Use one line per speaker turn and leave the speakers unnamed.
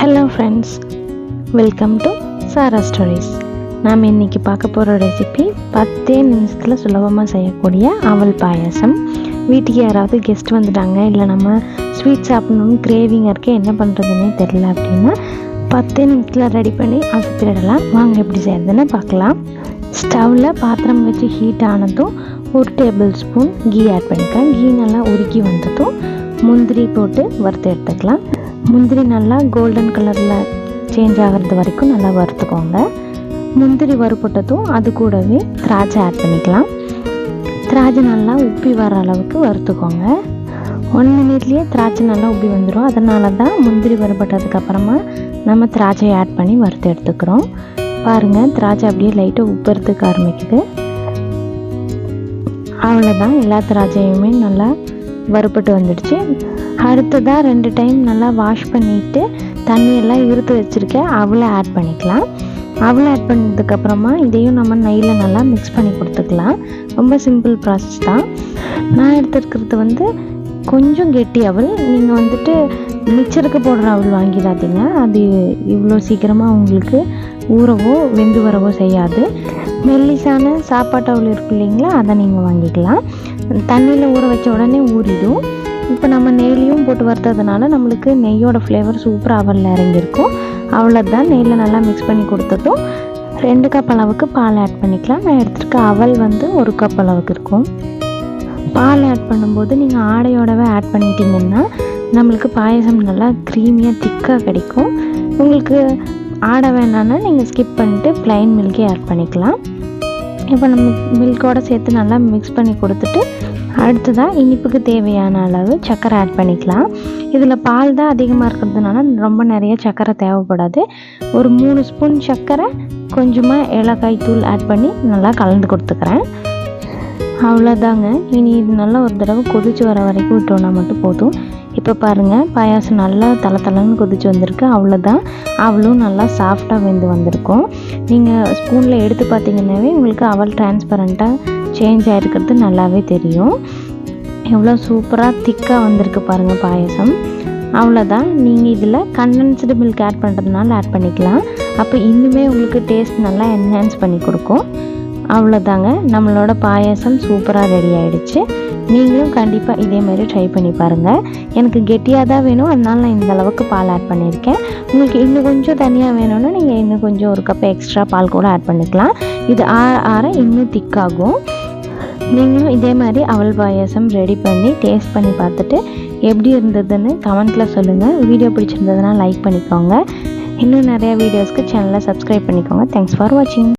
Hello friends, welcome to Sara stories. நாம் இன்றைக்கி பார்க்க போகிற ரெசிபி 10 நிமிஷத்தில் சுலபமாக செய்யக்கூடிய அவல் பாயாசம். வீட்டுக்கு யாராவது கெஸ்ட் வந்துட்டாங்க, இல்லை நம்ம ஸ்வீட் சாப்பிடணும்னு கிரேவிங்காக இருக்க என்ன பண்ணுறதுன்னே தெரில அப்படின்னா 10 நிமிஷத்தில் ரெடி பண்ணி அசத்திடலாம். வாங்க எப்படி செய்யறதுன்னு பார்க்கலாம். ஸ்டவ்வில் பாத்திரம் வச்சு ஹீட் ஆனதும் 1 டேபிள் ஸ்பூன் கீ ஆட் பண்ணிக்கலாம். கீ நல்லா உருக்கி வந்ததும் முந்திரி போட்டு வறுத்து எடுத்துக்கலாம். முந்திரி நல்லா கோல்டன் கலரில் சேஞ்ச் ஆகிறது வரைக்கும் நல்லா வறுத்துக்கோங்க. முந்திரி வறுப்பட்டதும் அது கூடவே திராட்சை ஆட் பண்ணிக்கலாம். திராட்சை நல்லா உப்பி வர அளவுக்கு வறுத்துக்கோங்க. 1 மினிட்லேயே திராட்சை நல்லா உப்பி வந்துடும். அதனால தான் முந்திரி வறுப்பட்டதுக்கப்புறமா நம்ம திராட்சையை ஆட் பண்ணி வறுத்து எடுத்துக்கிறோம். பாருங்கள், திராட்சை அப்படியே லைட்டாக உப்புறதுக்கு ஆரம்பிக்குது. அவ்வளோதான், எல்லா திராட்சையுமே நல்லா வறுப்பட்டு வந்துடுச்சு. அடுத்ததாக 2 டைம் நல்லா வாஷ் பண்ணிவிட்டு தண்ணியெல்லாம் இருத்து வச்சுருக்கேன் அவளை ஆட் பண்ணிக்கலாம். அவளை ஆட் பண்ணதுக்கப்புறமா இதையும் நம்ம நெய்யில் நல்லா மிக்ஸ் பண்ணி கொடுத்துக்கலாம். ரொம்ப சிம்பிள் ப்ராசஸ் தான். நான் எடுத்துருக்கிறது கொஞ்சம் கெட்டி அவல். நீங்கள் மிச்சருக்கு போடுற அவல் வாங்கிடாதீங்க. அது இவ்வளோ சீக்கிரமாக உங்களுக்கு ஊறவோ வெந்து வரவோ செய்யாது. மெல்லிசான சாப்பாட்டு அவல் இருக்கு இல்லைங்களா, அதை நீங்கள் வாங்கிக்கலாம். தண்ணியில் ஊற வச்ச உடனே ஊறிடும். இப்போ நம்ம நெய்லையும் போட்டு வறுத்ததுனால நம்மளுக்கு நெய்யோட ஃப்ளேவர் சூப்பராக அவலில் இறங்கியிருக்கும். அவ்வளோதான், நெய்யில் நல்லா மிக்ஸ் பண்ணி கொடுத்ததும் 2 கப் அளவுக்கு பால் ஆட் பண்ணிக்கலாம். நான் எடுத்துருக்க அவல் 1 கப் அளவுக்கு இருக்கும். பால் ஆட் பண்ணும்போது நீங்கள் ஆடையோடவே ஆட் பண்ணிட்டீங்கன்னா நம்மளுக்கு பாயசம் நல்லா க்ரீமியாக திக்காக கிடைக்கும். உங்களுக்கு ஆடை வேணான்னா நீங்கள் ஸ்கிப் பண்ணிட்டு ப்ளைன் மில்கே ஆட் பண்ணிக்கலாம். இப்போ நம்ம மில்கோடு சேர்த்து நல்லா மிக்ஸ் பண்ணி கொடுத்துட்டு அடுத்ததாக இனிப்புக்கு தேவையான அளவு சர்க்கரை ஆட் பண்ணிக்கலாம். இதில் பால் தான் அதிகமாக இருக்கிறதுனால ரொம்ப நிறைய சர்க்கரை தேவைப்படாது. ஒரு 3 ஸ்பூன் சர்க்கரை, கொஞ்சமாக ஏலக்காய் தூள் ஆட் பண்ணி நல்லா கலந்து கொடுத்துக்கிறேன். அவ்வளோதாங்க. இனி இது நல்லா ஒரு தடவை கொதிச்சு வர வரைக்கும் விட்டோன்னா மட்டும் போதும். இப்போ பாருங்கள், பாயாசம் நல்லா தளன்னு கொதிச்சு வந்திருக்கு. அவ்வளோதான், அவளும் நல்லா சாஃப்டாக வெந்து வந்திருக்கும். நீங்கள் ஸ்பூனில் எடுத்து பார்த்தீங்கன்னாவே உங்களுக்கு அவல் டிரான்ஸ்பரண்ட்டாக சேஞ்ச் ஆகிருக்கிறது நல்லாவே தெரியும். எவ்வளோ சூப்பராக திக்காக வந்திருக்கு பாருங்கள் பாயசம். அவ்வளோதான், நீங்கள் இதில் கண்டென்ஸ்டு மில்க் ஆட் பண்ணுறதுனால ஆட் பண்ணிக்கலாம். அப்போ இன்னுமே உங்களுக்கு டேஸ்ட் நல்லா என்ஹான்ஸ் பண்ணி கொடுக்கும். அவ்வளோதாங்க, நம்மளோட பாயாசம் சூப்பராக ரெடி ஆகிடுச்சு. நீங்களும் கண்டிப்பாக இதேமாதிரி ட்ரை பண்ணி பாருங்கள். எனக்கு கெட்டியாக தான் வேணும், அதனால நான் இந்த அளவுக்கு பால் ஆட் பண்ணியிருக்கேன். உங்களுக்கு இன்னும் கொஞ்சம் தனியாக வேணும்னா நீங்கள் இன்னும் கொஞ்சம் 1 கப் எக்ஸ்ட்ரா பால் கூட ஆட் பண்ணிக்கலாம். இது ஆற இன்னும் திக்காகும். நீங்களும் இதே மாதிரி அவல் பாயாசம் ரெடி பண்ணி டேஸ்ட் பண்ணி பார்த்துட்டு எப்படி இருந்ததுன்னு கமெண்ட்டில் சொல்லுங்கள். வீடியோ பிடிச்சிருந்ததுன்னா லைக் பண்ணிக்கோங்க. இன்னும் நிறையா வீடியோஸ்க்கு சேனலை சப்ஸ்கிரைப் பண்ணிக்கோங்க. தேங்க்ஸ் ஃபார் வாட்சிங்.